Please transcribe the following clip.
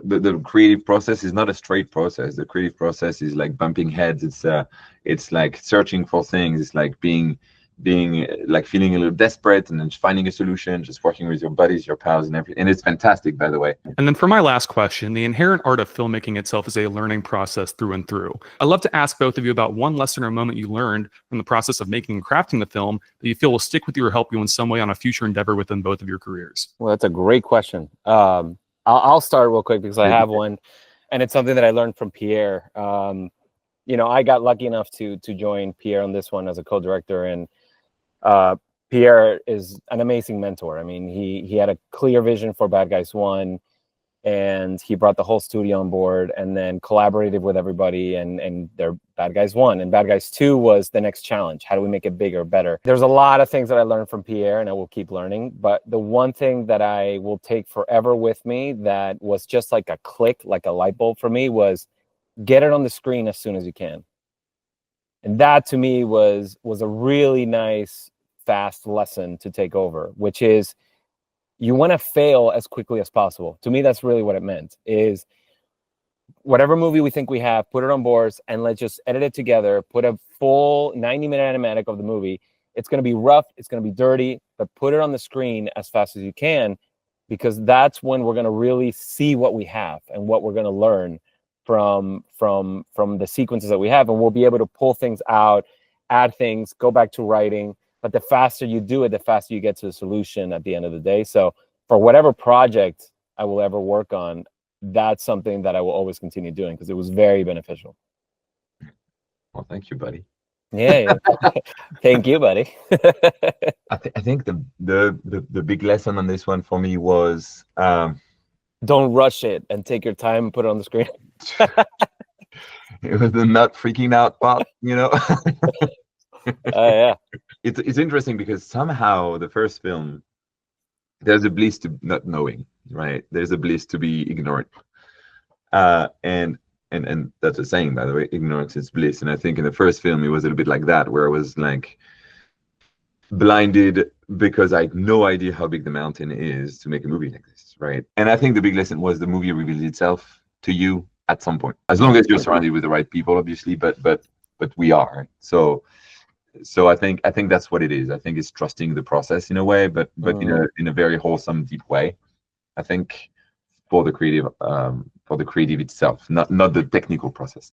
the creative process is not a straight process. The creative process is like bumping heads. It's like searching for things. It's like being like feeling a little desperate and then just finding a solution, just working with your buddies, your pals, and everything. And it's fantastic, by the way. And then for my last question, the inherent art of filmmaking itself is a learning process through and through. I'd love to ask both of you about one lesson or moment you learned from the process of making and crafting the film that you feel will stick with you or help you in some way on a future endeavor within both of your careers. Well, that's a great question. I'll start real quick because I have one, and it's something that I learned from Pierre. You know, I got lucky enough to join Pierre on this one as a co-director, and Pierre is an amazing mentor. I mean, he had a clear vision for Bad Guys 1, and he brought the whole studio on board and then collaborated with everybody, and their Bad Guys 1. And Bad Guys 2 was the next challenge. How do we make it bigger, better? There's a lot of things that I learned from Pierre, and I will keep learning. But the one thing that I will take forever with me that was just like a click, like a light bulb for me, was get it on the screen as soon as you can. And that to me was a really nice, fast lesson to take over, which is you want to fail as quickly as possible. To me, that's really what it meant, is whatever movie we think we have, put it on boards and let's just edit it together, put a full 90-minute animatic of the movie. It's going to be rough, it's going to be dirty, but put it on the screen as fast as you can, because that's when we're going to really see what we have and what we're going to learn from the sequences that we have, and we'll be able to pull things out, add things, go back to writing. But the faster you do it, the faster you get to the solution at the end of the day. So for whatever project I will ever work on, that's something that I will always continue doing because it was very beneficial. Well, thank you, buddy. Yeah. Thank you, buddy. I think the big lesson on this one for me was don't rush it and take your time and put it on the screen. It was the not freaking out part, you know. Yeah. It's interesting because somehow the first film, there's a bliss to not knowing, right? There's a bliss to be ignorant, and that's a saying, by the way. Ignorance is bliss. And I think in the first film it was a little bit like that, where I was like blinded because I had no idea how big the mountain is to make a movie like this, right? And I think the big lesson was the movie reveals itself to you at some point, as long as you're surrounded with the right people, obviously. But we are. So I think that's what it is. I think it's trusting the process in a way, but in a very wholesome, deep way. I think for the creative itself, not the technical process.